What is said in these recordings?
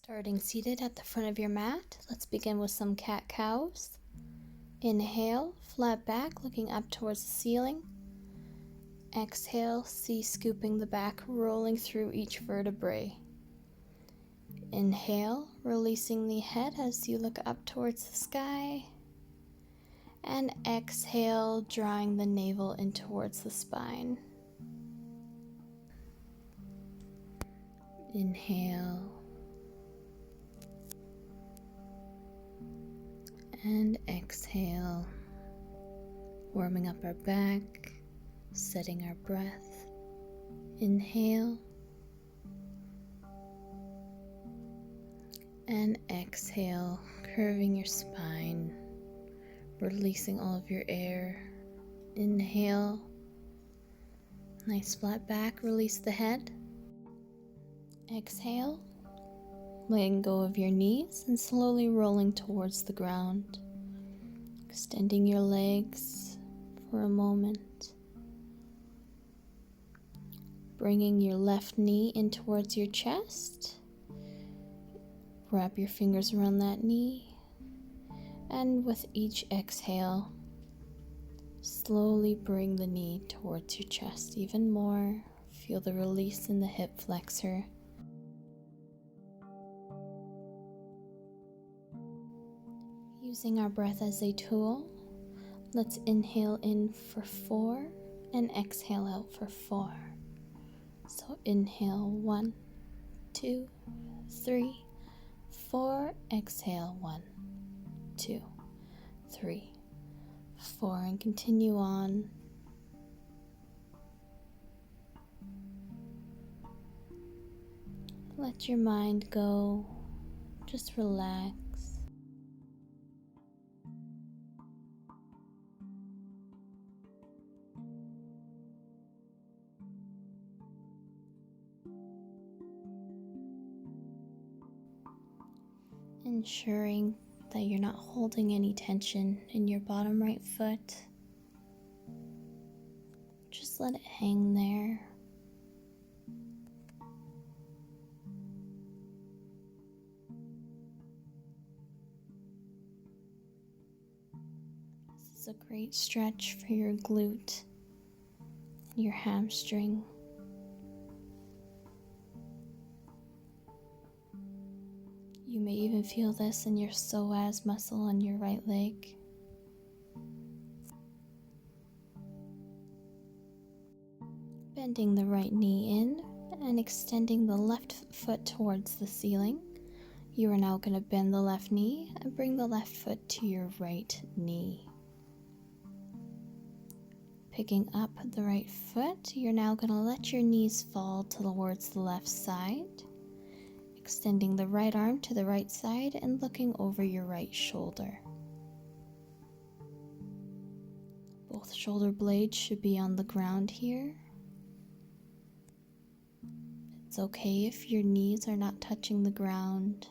Starting seated at the front of your mat, let's begin with some cat-cows. Inhale, flat back, looking up towards the ceiling. Exhale, see scooping the back, rolling through each vertebrae. Inhale, releasing the head as you look up towards the sky. And exhale, drawing the navel in towards the spine. Inhale. And exhale, warming up our back, setting our breath. Inhale. And exhale, curving your spine, releasing all of your air. Inhale. Nice flat back, release the head. Exhale. Letting go of your knees and slowly rolling towards the ground. Extending your legs for a moment. Bringing your left knee in towards your chest. Wrap your fingers around that knee. And with each exhale, slowly bring the knee towards your chest even more. Feel the release in the hip flexor. Using our breath as a tool, let's inhale in for 4 and exhale out for 4. So inhale 1, 2, 3, 4. Exhale 1, 2, 3, 4, and continue on. Let your mind go. Just relax. Ensuring that you're not holding any tension in your bottom right foot. Just let it hang there. This is a great stretch for your glute and your hamstring. You may even feel this in your psoas muscle on your right leg. Bending the right knee in and extending the left foot towards the ceiling. You are now going to bend the left knee and bring the left foot to your right knee. Picking up the right foot, you're now going to let your knees fall towards the left side. Extending the right arm to the right side and looking over your right shoulder. Both shoulder blades should be on the ground here. It's okay if your knees are not touching the ground.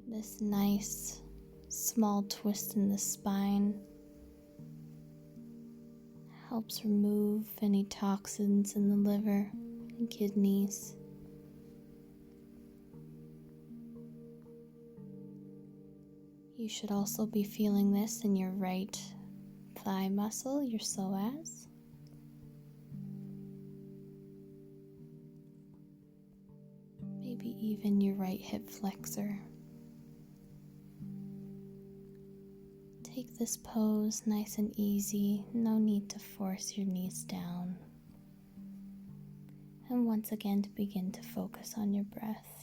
This nice small twist in the spine helps remove any toxins in the liver and kidneys. You should also be feeling this in your right thigh muscle, your psoas. Maybe even your right hip flexor. Take this pose nice and easy, no need to force your knees down. And once again, to begin to focus on your breath.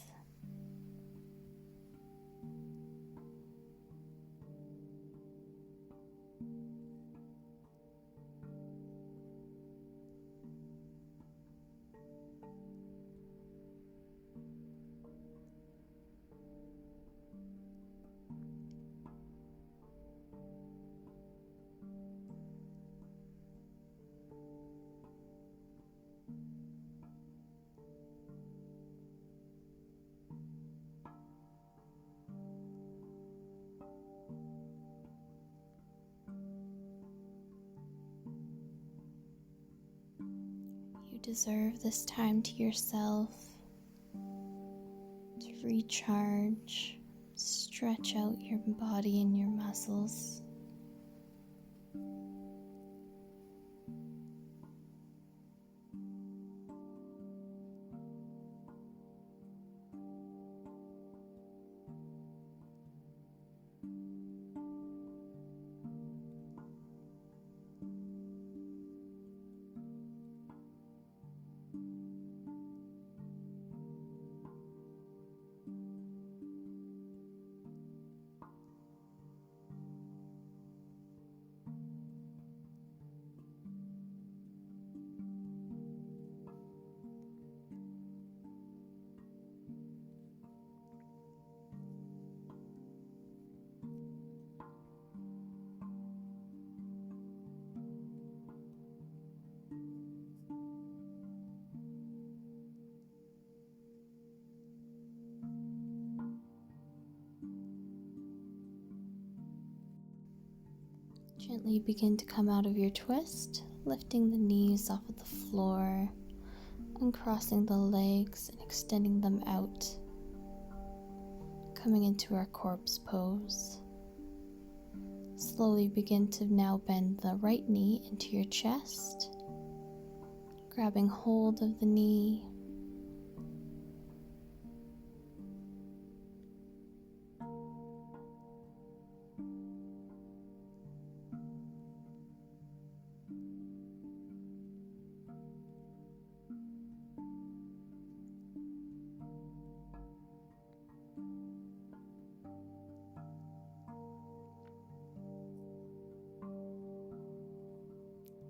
You deserve this time to yourself to recharge, stretch out your body and your muscles. Gently begin to come out of your twist, lifting the knees off of the floor, uncrossing the legs and extending them out, coming into our corpse pose. Slowly begin to now bend the right knee into your chest, grabbing hold of the knee.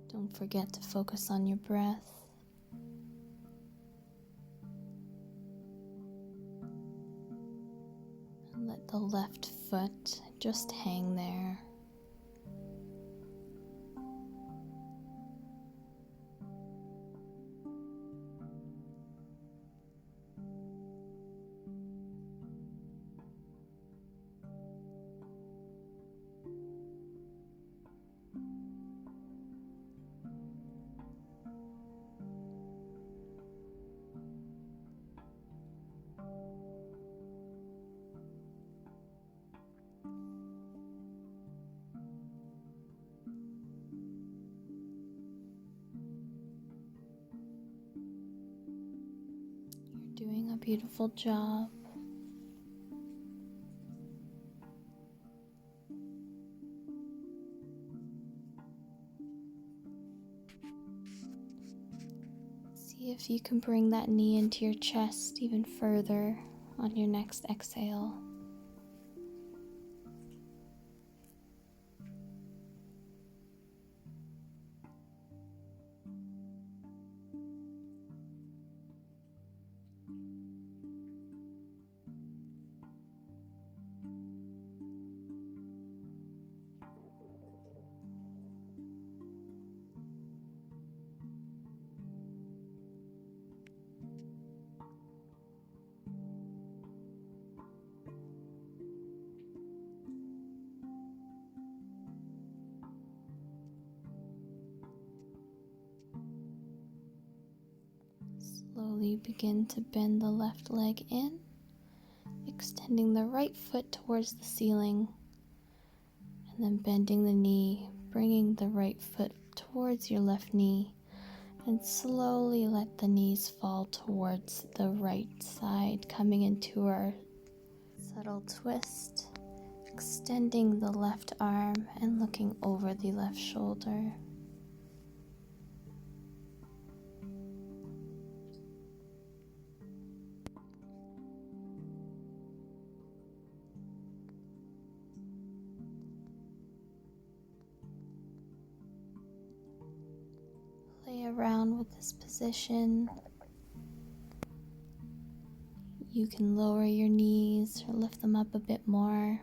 Don't forget to focus on your breath. And let the left foot just hang there. Doing a beautiful job. See if you can bring that knee into your chest even further on your next exhale. Slowly begin to bend the left leg in, extending the right foot towards the ceiling, and then bending the knee, bringing the right foot towards your left knee, and slowly let the knees fall towards the right side, coming into our subtle twist, extending the left arm and looking over the left shoulder. Play around with this position. You can lower your knees or lift them up a bit more.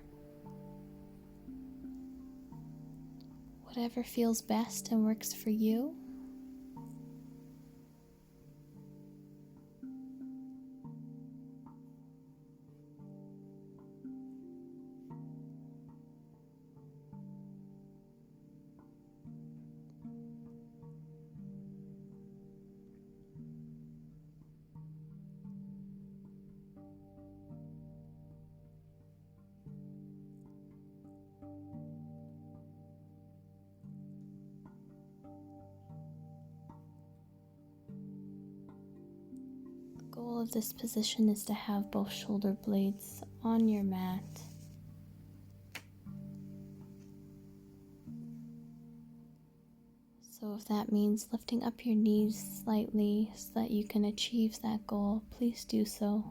Whatever feels best and works for you. of this position is to have both shoulder blades on your mat. So if that means lifting up your knees slightly so that you can achieve that goal, please do so.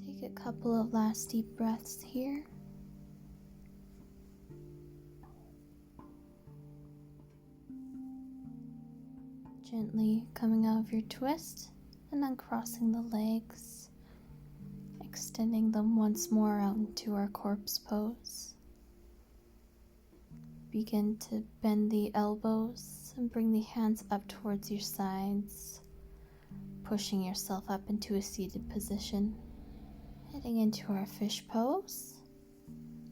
Take a couple of last deep breaths here. Gently coming out of your twist and uncrossing the legs, extending them once more out into our corpse pose. Begin to bend the elbows and bring the hands up towards your sides, pushing yourself up into a seated position. Heading into our fish pose,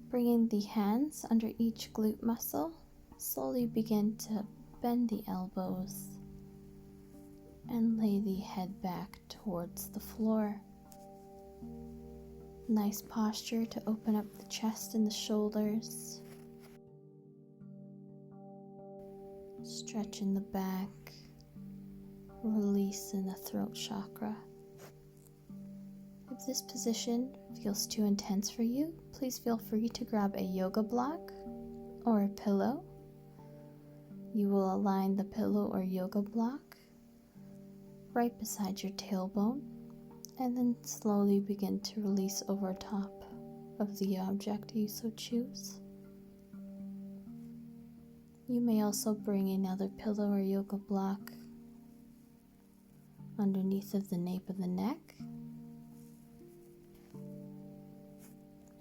bringing the hands under each glute muscle, slowly begin to bend the elbows and lay the head back towards the floor. Nice posture to open up the chest and the shoulders. Stretch in the back, release in the throat chakra. If this position feels too intense for you, please feel free to grab a yoga block or a pillow. You will align the pillow or yoga block right beside your tailbone and then slowly begin to release over top of the object you so choose. You may also bring another pillow or yoga block underneath of the nape of the neck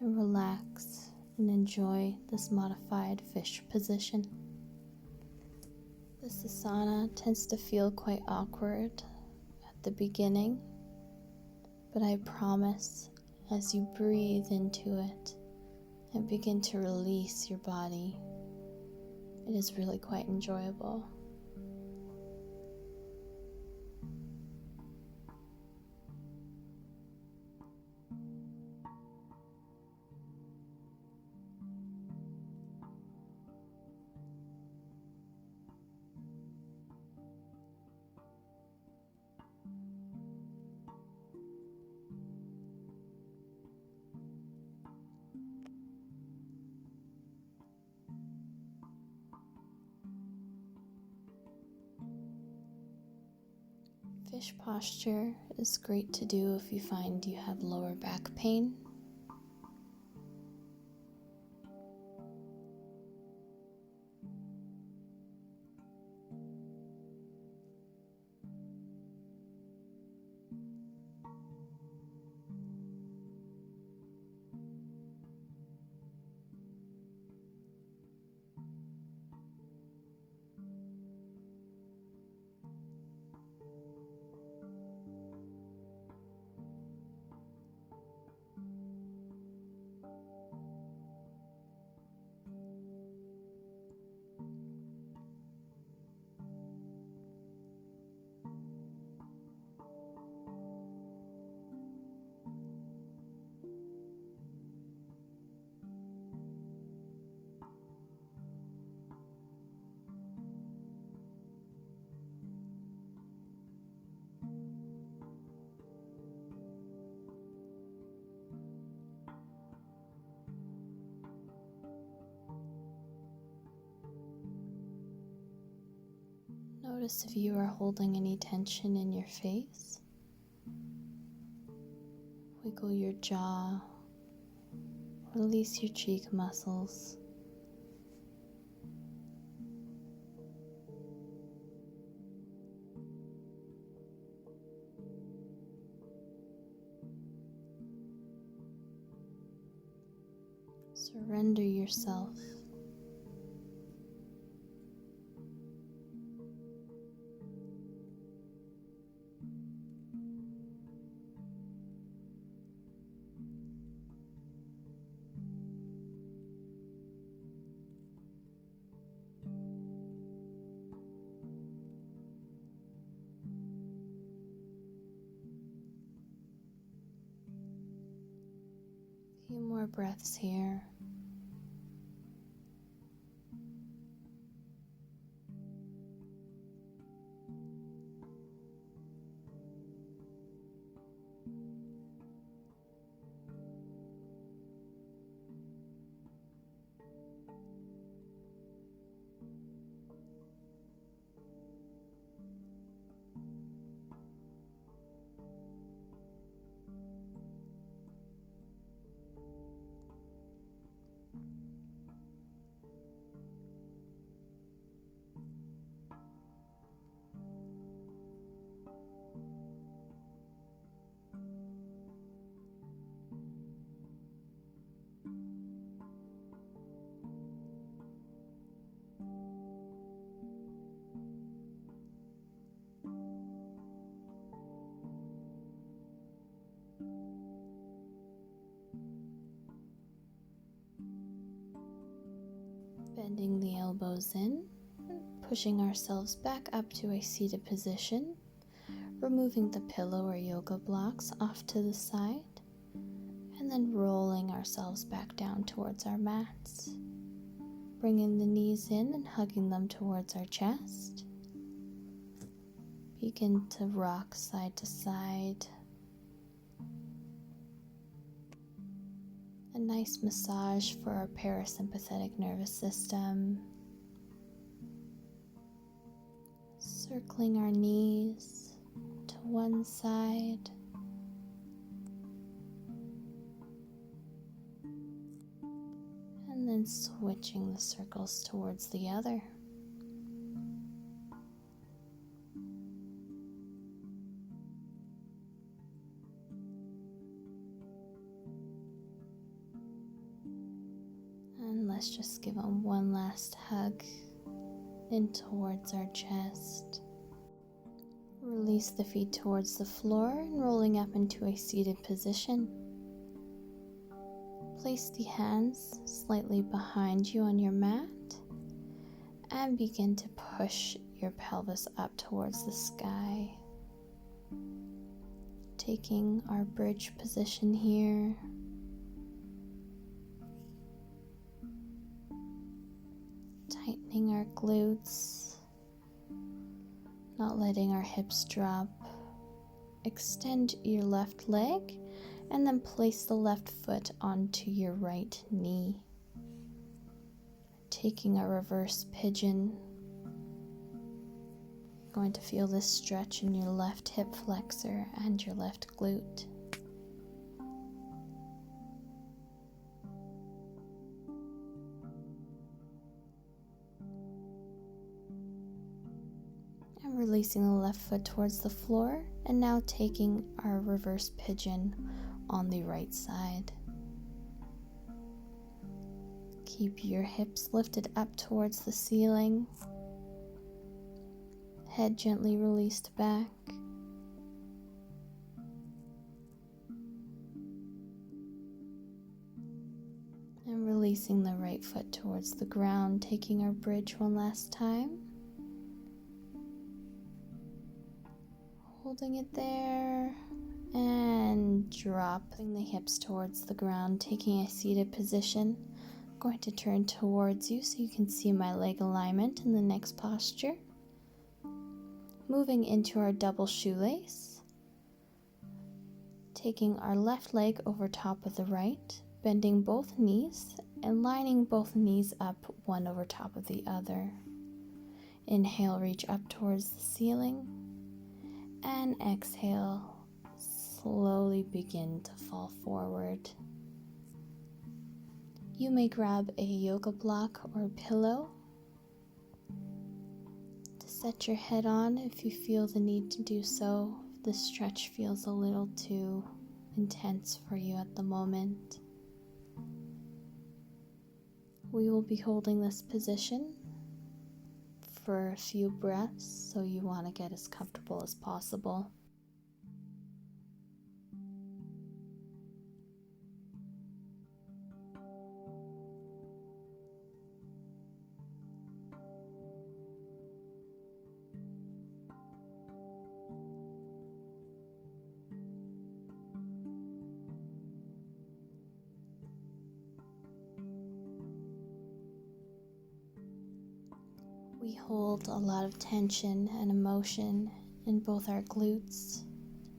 and relax and enjoy this modified fish position. This asana tends to feel quite awkward at the beginning, but I promise as you breathe into it and begin to release your body, it is really quite enjoyable. Fish posture is great to do if you find you have lower back pain. Notice if you are holding any tension in your face. Wiggle your jaw. Release your cheek muscles. Surrender yourself. A few more breaths here. Bending the elbows in, pushing ourselves back up to a seated position, removing the pillow or yoga blocks off to the side, and then rolling ourselves back down towards our mats. Bringing the knees in and hugging them towards our chest. Begin to rock side to side. A nice massage for our parasympathetic nervous system. Circling our knees to one side. And then switching the circles towards the other. And let's just give them one last hug in towards our chest. Release the feet towards the floor and rolling up into a seated position. Place the hands slightly behind you on your mat and begin to push your pelvis up towards the sky. Taking our bridge position here. Tightening our glutes, not letting our hips drop. Extend your left leg and then place the left foot onto your right knee. Taking a reverse pigeon. Going to feel this stretch in your left hip flexor and your left glute. Releasing the left foot towards the floor and now taking our reverse pigeon on the right side. Keep your hips lifted up towards the ceiling. Head gently released back. And releasing the right foot towards the ground, taking our bridge one last time. Holding it there and dropping the hips towards the ground, taking a seated position. I'm going to turn towards you so you can see my leg alignment in the next posture. Moving into our double shoelace. Taking our left leg over top of the right, bending both knees and lining both knees up one over top of the other. Inhale, reach up towards the ceiling, and exhale, slowly begin to fall forward. You may grab a yoga block or pillow to set your head on if you feel the need to do so, if the stretch feels a little too intense for you at the moment. We will be holding this position for a few breaths, so you want to get as comfortable as possible. We hold a lot of tension and emotion in both our glutes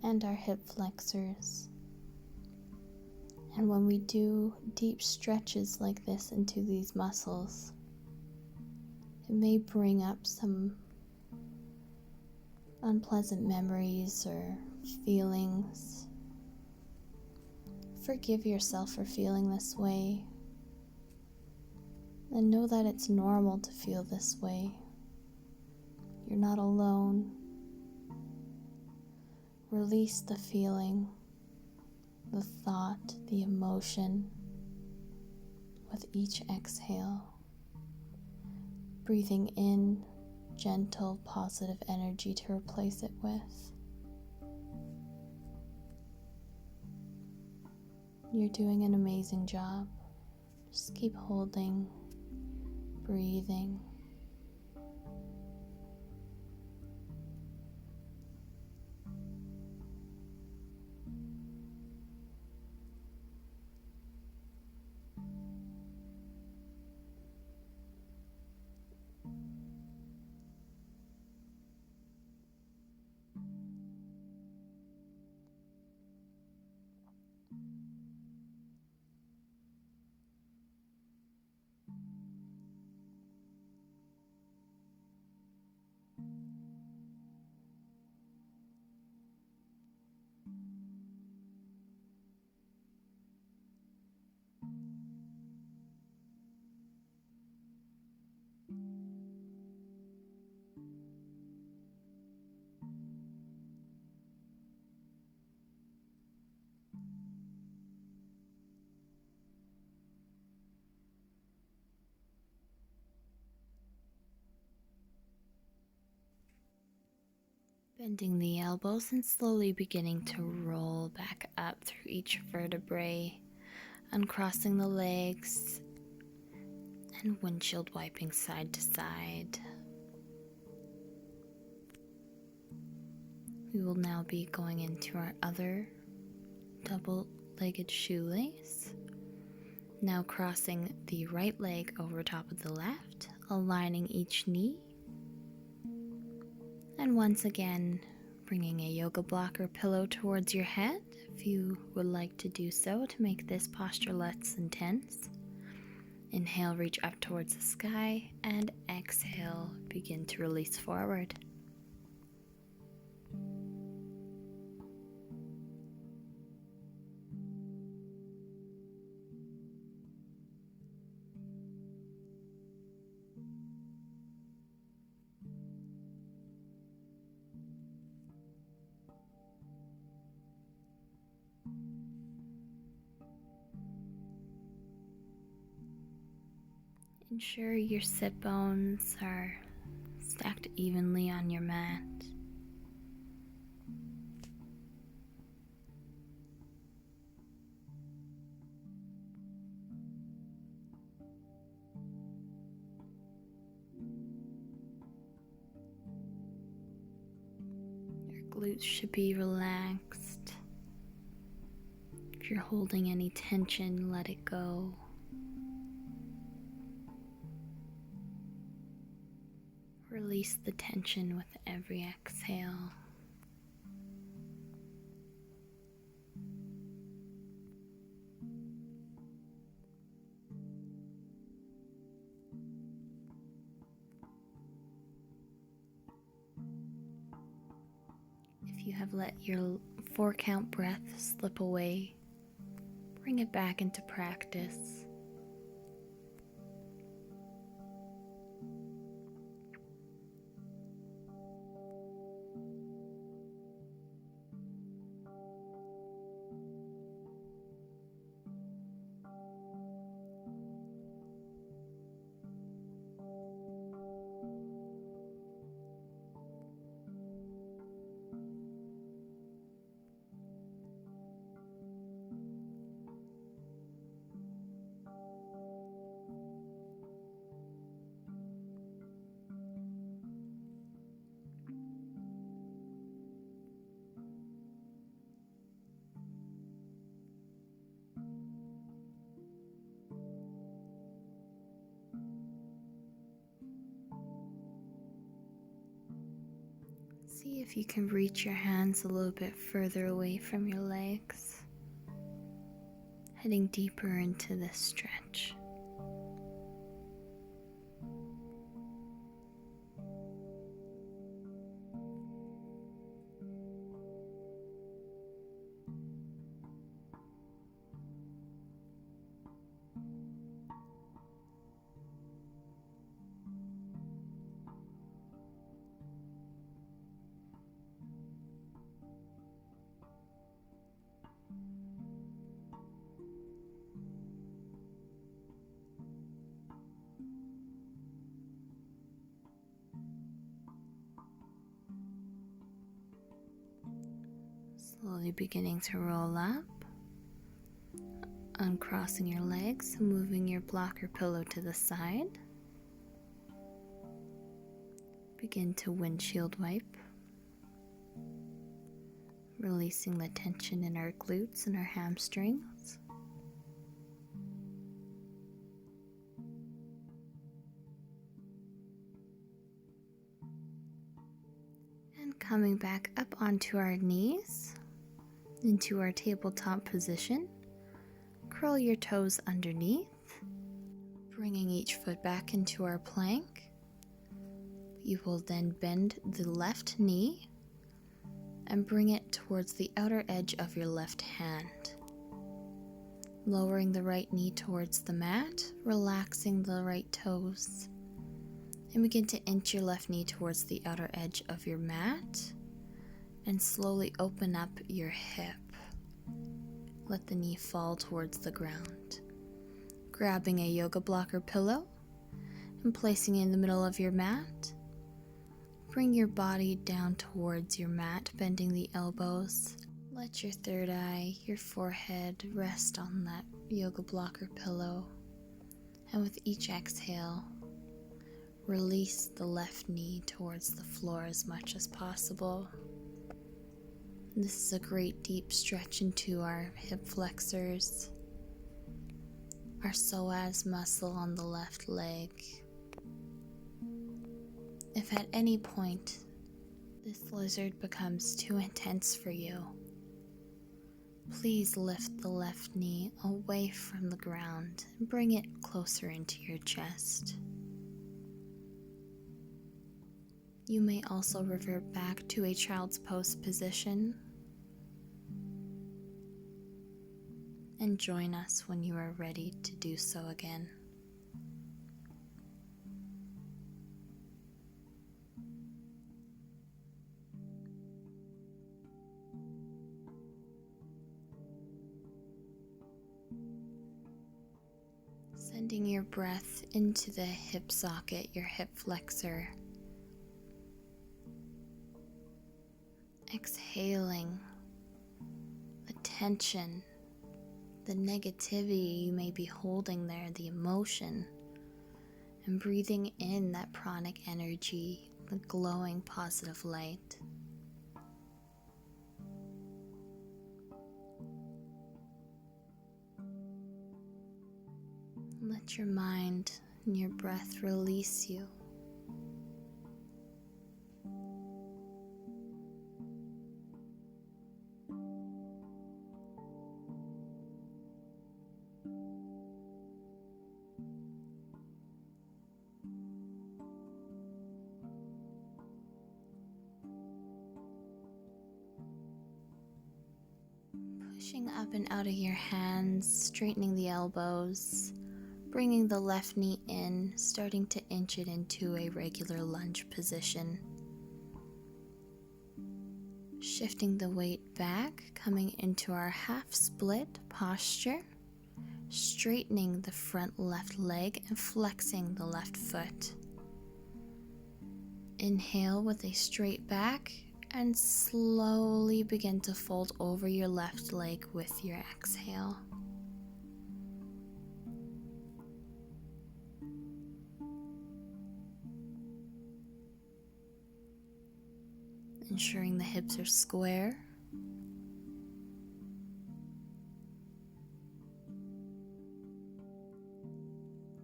and our hip flexors. And when we do deep stretches like this into these muscles, it may bring up some unpleasant memories or feelings. Forgive yourself for feeling this way. And know that it's normal to feel this way. You're not alone. Release the feeling, the thought, the emotion with each exhale. Breathing in gentle, positive energy to replace it with. You're doing an amazing job. Just keep holding, breathing. Bending the elbows and slowly beginning to roll back up through each vertebrae, uncrossing the legs and windshield wiping side to side. We will now be going into our other double-legged shoelace. Now crossing the right leg over top of the left, aligning each knee. And once again, bringing a yoga block or pillow towards your head if you would like to do so to make this posture less intense. Inhale, reach up towards the sky, and exhale, begin to release forward. Ensure your sit bones are stacked evenly on your mat. Your glutes should be relaxed. If you're holding any tension, let it go. Release the tension with every exhale. you have let your 4-count breath slip away, bring it back into practice. See if you can reach your hands a little bit further away from your legs, heading deeper into this stretch. Slowly beginning to roll up, uncrossing your legs, moving your blocker pillow to the side. Begin to windshield wipe, releasing the tension in our glutes and our hamstrings. And coming back up onto our knees, into our tabletop position. Curl your toes underneath, bringing each foot back into our plank. You will then bend the left knee and bring it towards the outer edge of your left hand. Lowering the right knee towards the mat, relaxing the right toes. And begin to inch your left knee towards the outer edge of your mat and slowly open up your hip. Let the knee fall towards the ground. Grabbing a yoga blocker pillow and placing it in the middle of your mat. Bring your body down towards your mat, bending the elbows. Let your third eye, your forehead rest on that yoga blocker pillow. And with each exhale, release the left knee towards the floor as much as possible. This is a great deep stretch into our hip flexors, our psoas muscle on the left leg. If at any point this lizard becomes too intense for you, please lift the left knee away from the ground and bring it closer into your chest. You may also revert back to a child's pose position and join us when you are ready to do so again. Sending your breath into the hip socket, your hip flexor. Exhaling the tension, the negativity you may be holding there, the emotion, and breathing in that pranic energy, the glowing positive light. Let your mind and your breath release you. Pushing up and out of your hands, straightening the elbows, bringing the left knee in, starting to inch it into a regular lunge position. Shifting the weight back, coming into our half split posture, straightening the front left leg and flexing the left foot. Inhale with a straight back and slowly begin to fold over your left leg with your exhale. Ensuring the hips are square.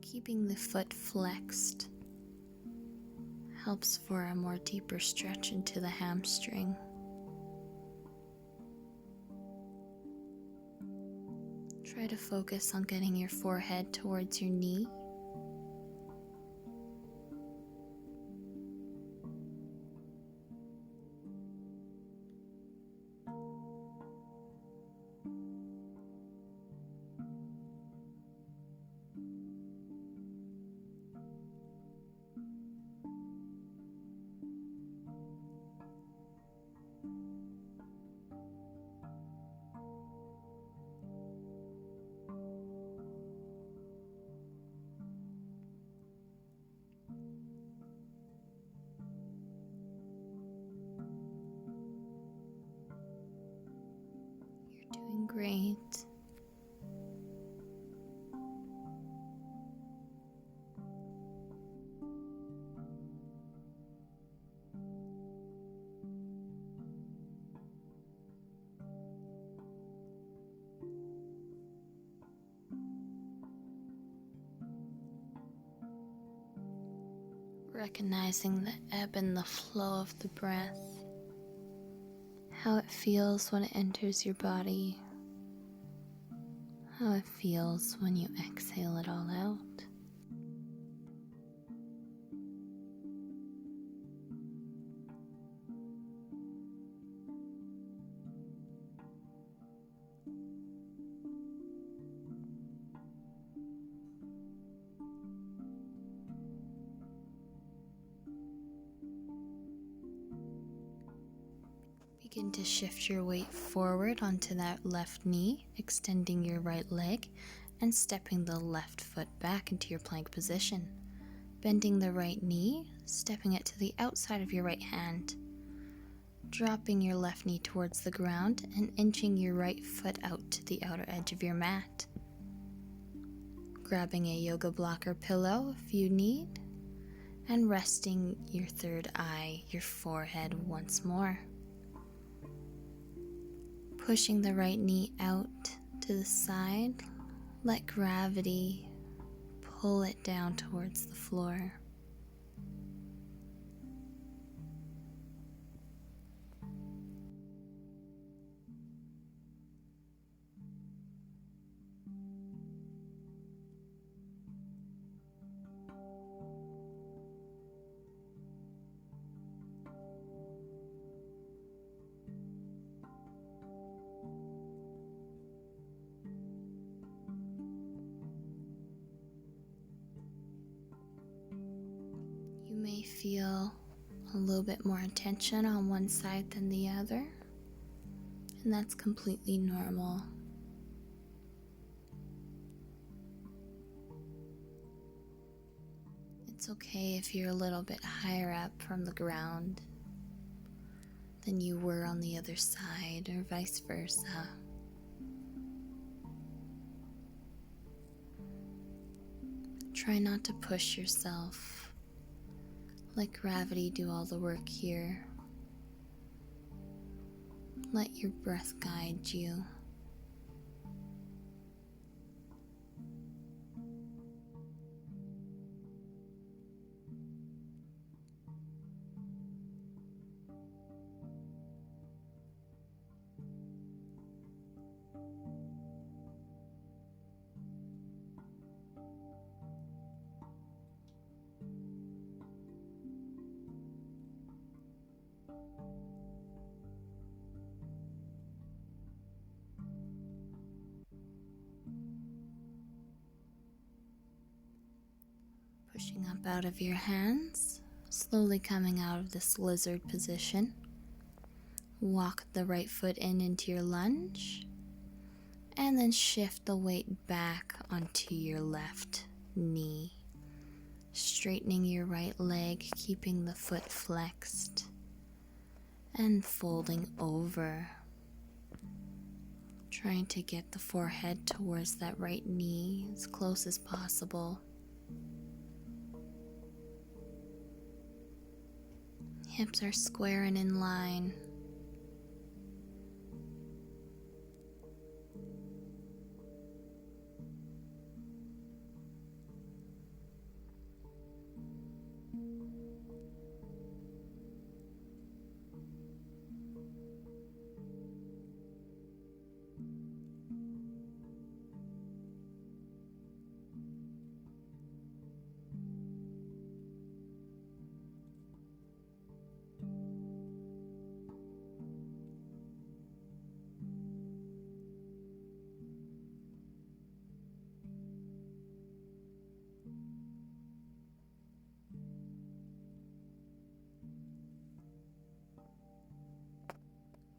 Keeping the foot flexed helps for a more deeper stretch into the hamstring. Try to focus on getting your forehead towards your knee. Doing great. Recognizing the ebb and the flow of the breath, how it feels when it enters your body, how it feels when you exhale it all out. Begin to shift your weight forward onto that left knee, extending your right leg and stepping the left foot back into your plank position. Bending the right knee, stepping it to the outside of your right hand. Dropping your left knee towards the ground and inching your right foot out to the outer edge of your mat. Grabbing a yoga block or pillow if you need, and resting your third eye, your forehead once more. Pushing the right knee out to the side, let gravity pull it down towards the floor. You may feel a little bit more tension on one side than the other, and that's completely normal. It's okay if you're a little bit higher up from the ground than you were on the other side, or vice versa. Try not to push yourself. Let gravity do all the work here. Let your breath guide you. Pushing up out of your hands, slowly coming out of this lizard position. Walk the right foot in into your lunge, and then shift the weight back onto your left knee. Straightening your right leg, keeping the foot flexed, and folding over. Trying to get the forehead towards that right knee as close as possible. Hips are square and in line.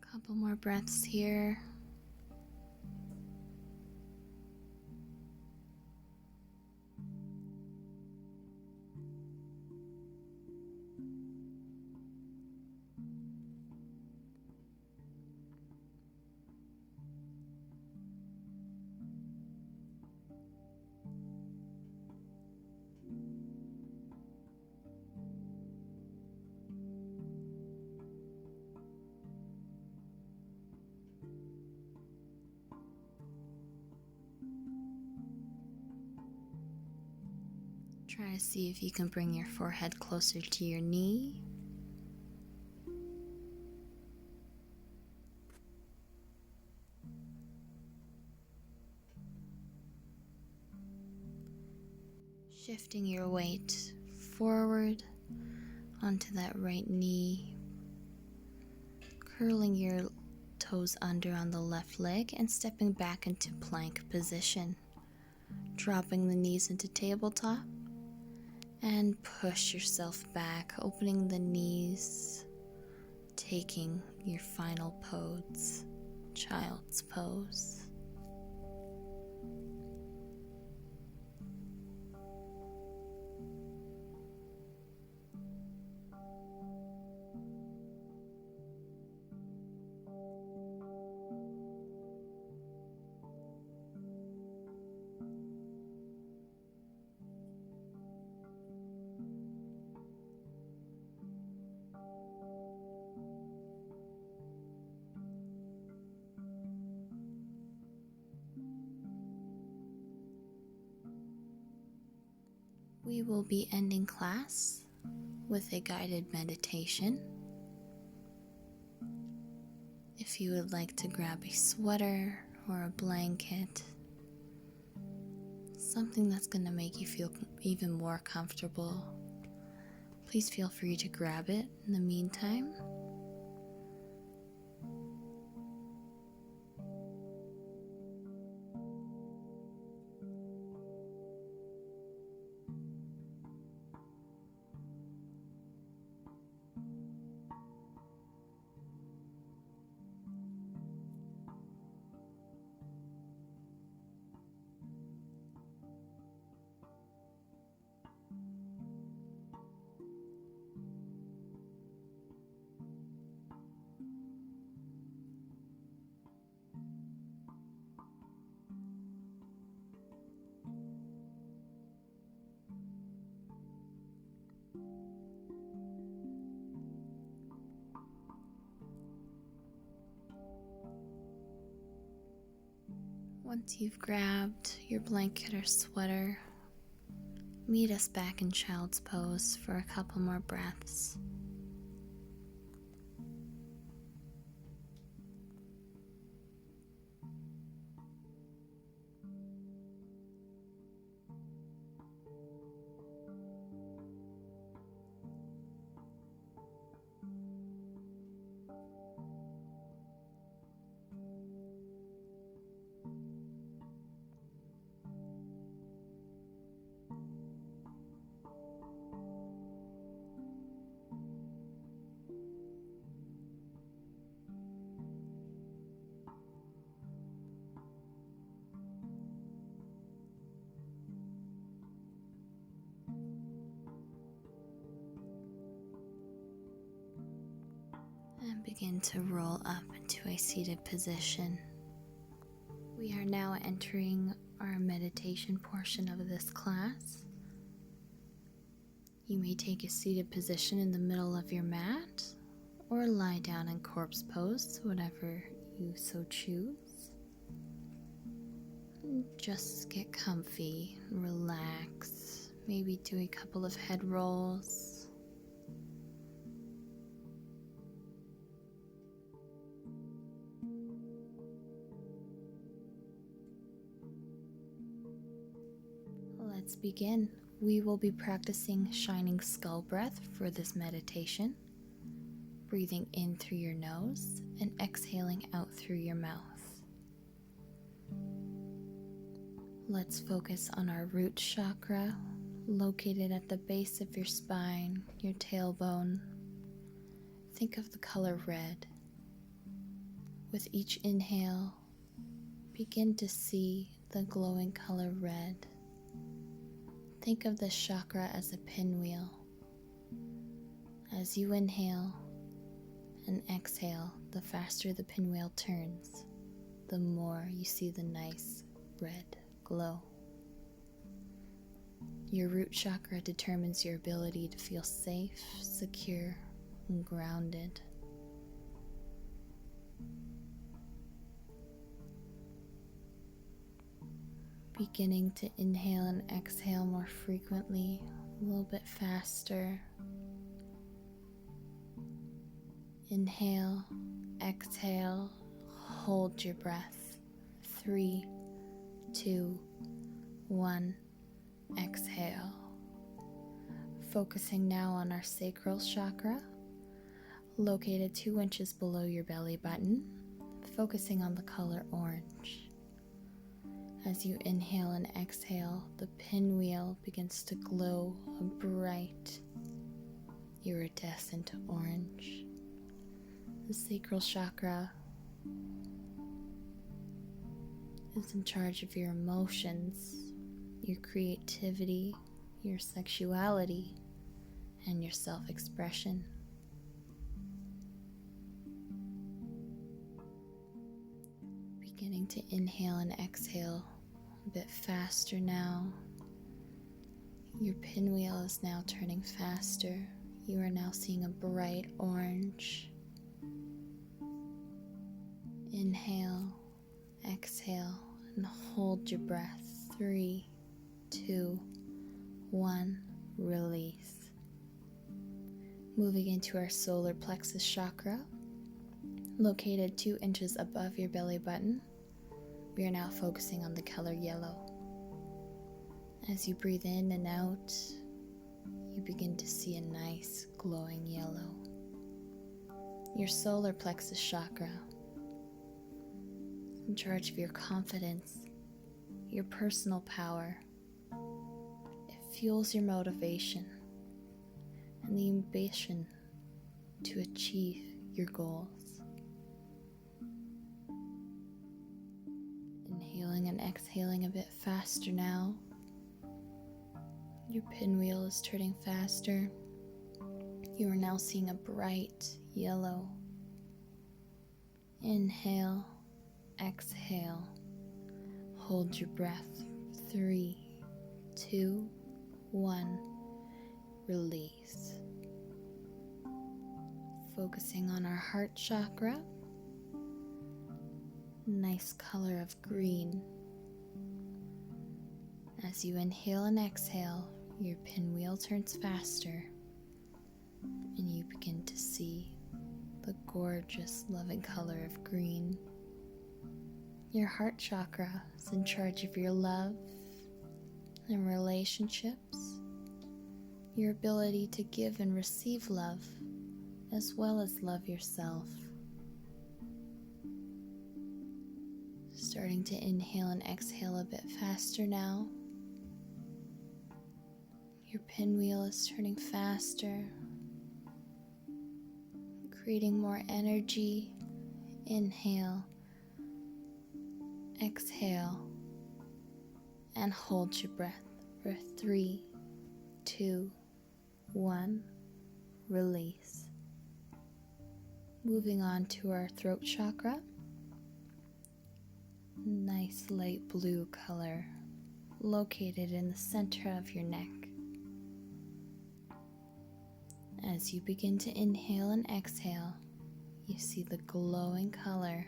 Couple more breaths here. Try to see if you can bring your forehead closer to your knee. Shifting your weight forward onto that right knee. Curling your toes under on the left leg and stepping back into plank position. Dropping the knees into tabletop. And push yourself back, opening the knees, taking your final pose, child's pose. We will be ending class with a guided meditation. If you would like to grab a sweater or a blanket, something that's going to make you feel even more comfortable, please feel free to grab it in the meantime. Once you've grabbed your blanket or sweater, meet us back in child's pose for a couple more breaths. Begin to roll up into a seated position. We are now entering our meditation portion of this class. You may take a seated position in the middle of your mat or lie down in corpse pose, whatever you so choose. Just get comfy, relax, maybe do a couple of head rolls. Let's begin. We will be practicing shining skull breath for this meditation, breathing in through your nose and exhaling out through your mouth. Let's focus on our root chakra, located at the base of your spine, your tailbone. Think of the color red. With each inhale, begin to see the glowing color red. Think of this chakra as a pinwheel. As you inhale and exhale, the faster the pinwheel turns, the more you see the nice red glow. Your root chakra determines your ability to feel safe, secure, and grounded. Beginning to inhale and exhale more frequently, a little bit faster. Inhale, exhale, hold your breath. 3, 2, 1, exhale. Focusing now on our sacral chakra, located 2 inches below your belly button, focusing on the color orange. As you inhale and exhale, the pinwheel begins to glow a bright, iridescent orange. The sacral chakra is in charge of your emotions, your creativity, your sexuality, and your self-expression. Beginning to inhale and exhale a bit faster now. Your pinwheel is now turning faster. You are now seeing a bright orange. Inhale, exhale, and hold your breath. 3, 2, 1, release. Moving into our solar plexus chakra, located 2 inches above your belly button, we are now focusing on the color yellow. As you breathe in and out, you begin to see a nice glowing yellow. Your solar plexus chakra is in charge of your confidence, your personal power. It fuels your motivation and the ambition to achieve your goals. Inhaling and exhaling a bit faster now. Your pinwheel is turning faster. You are now seeing a bright yellow. Inhale, exhale, hold your breath. 3, 2, 1, release. Focusing on our heart chakra, nice color of green. As you inhale and exhale, your pinwheel turns faster and you begin to see the gorgeous, loving color of green. Your heart chakra is in charge of your love and relationships, your ability to give and receive love, as well as love yourself. Starting to inhale and exhale a bit faster now. Your pinwheel is turning faster, creating more energy. Inhale, exhale, and hold your breath for 3, 2, 1, release. Moving on to our throat chakra. Nice light blue color located in the center of your neck. As you begin to inhale and exhale, you see the glowing color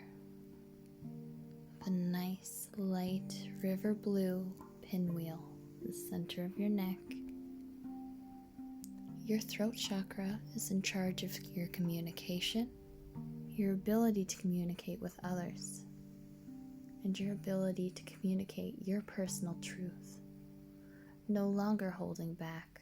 of a nice light river blue pinwheel in the center of your neck. Your throat chakra is in charge of your communication, your ability to communicate with others, and your ability to communicate your personal truth, no longer holding back.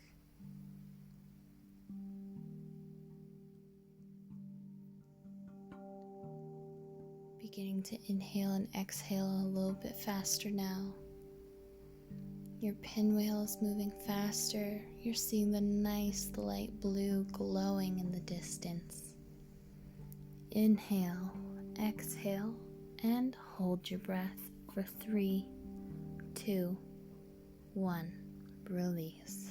Beginning to inhale and exhale a little bit faster now. Your pinwheel is moving faster. You're seeing the nice light blue glowing in the distance. Inhale, exhale, and hold your breath for 3, 2, 1. Release.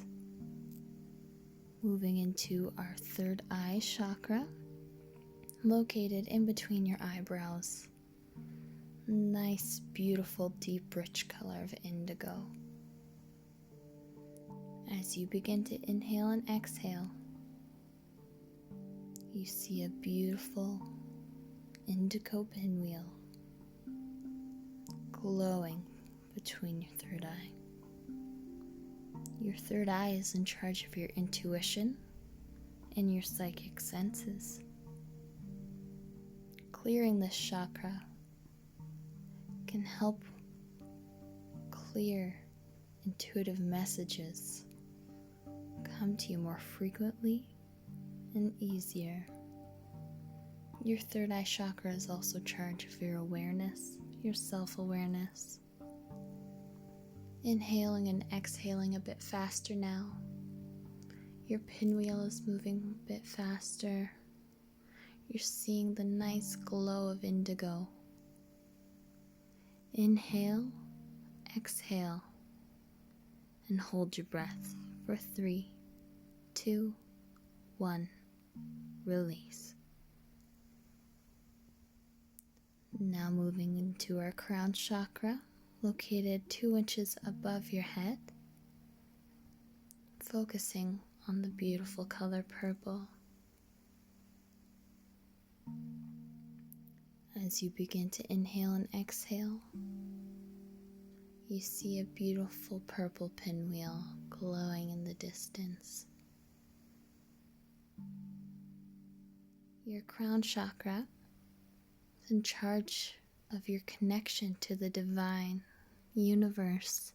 Moving into our third eye chakra, located in between your eyebrows. Nice, beautiful, deep, rich color of indigo. As you begin to inhale and exhale, you see a beautiful indigo pinwheel glowing between your third eye. Your third eye is in charge of your intuition and your psychic senses. Clearing this chakra can help clear intuitive messages come to you more frequently and easier. Your third eye chakra is also in charge of your awareness, your self-awareness. Inhaling and exhaling a bit faster now. Your pinwheel is moving a bit faster. You're seeing the nice glow of indigo. Inhale, exhale, and hold your breath for 3, 2, 1. Release. Now moving into our crown chakra, located 2 inches above your head, focusing on the beautiful color purple. As you begin to inhale and exhale, you see a beautiful purple pinwheel glowing in the distance. Your crown chakra is in charge of your connection to the divine, universe,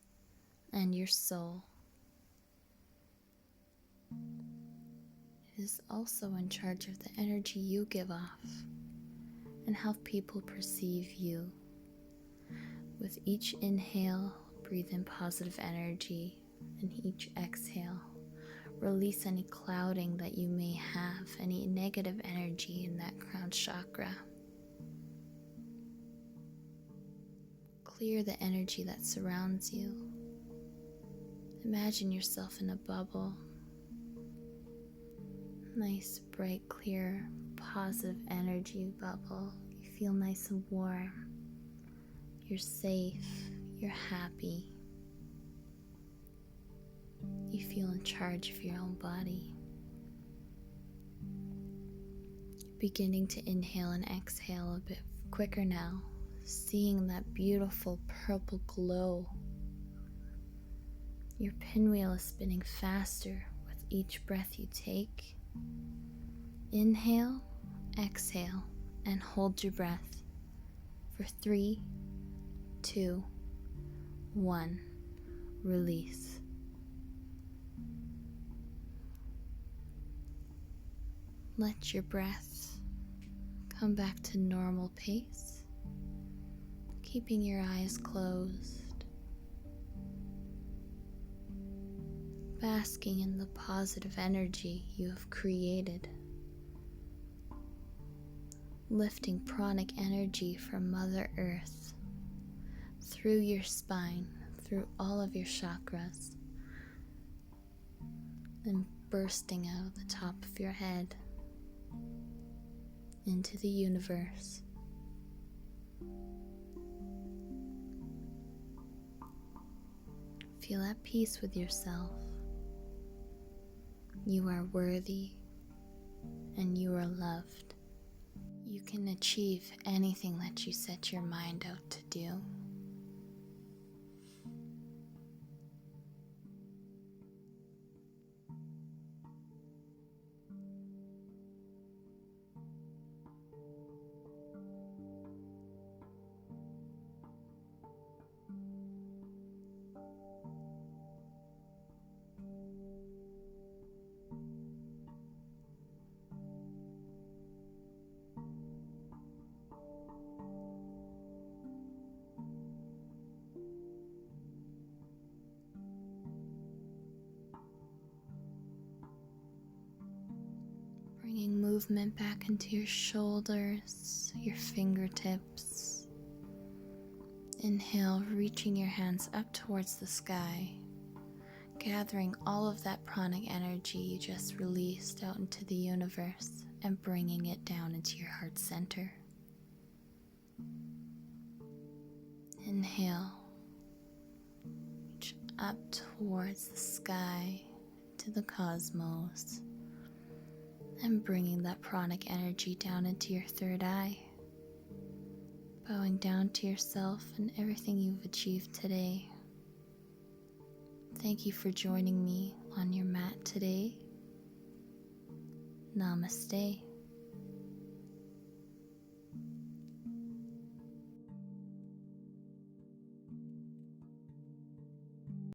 and your soul. It is also in charge of the energy you give off and how people perceive you. With each inhale, breathe in positive energy, and each exhale, release any clouding that you may have, any negative energy in that crown chakra. Clear the energy that surrounds you. Imagine yourself in a bubble. Nice, bright, clear, positive energy bubble. You feel nice and warm. You're safe. You're happy. You feel in charge of your own body. Beginning to inhale and exhale a bit quicker now, seeing that beautiful purple glow. Your pinwheel is spinning faster with each breath you take. Inhale, exhale, and hold your breath for 3, 2, 1. Release. Let your breath come back to normal pace, keeping your eyes closed, basking in the positive energy you have created, lifting pranic energy from Mother Earth through your spine, through all of your chakras, and bursting out of the top of your head, into the universe. Feel at peace with yourself. You are worthy and you are loved. You can achieve anything that you set your mind out to do. Bringing movement back into your shoulders, your fingertips. Inhale, reaching your hands up towards the sky, gathering all of that pranic energy you just released out into the universe and bringing it down into your heart center. Inhale, reach up towards the sky, to the cosmos. And bringing that pranic energy down into your third eye, bowing down to yourself and everything you've achieved today. Thank you for joining me on your mat today. Namaste.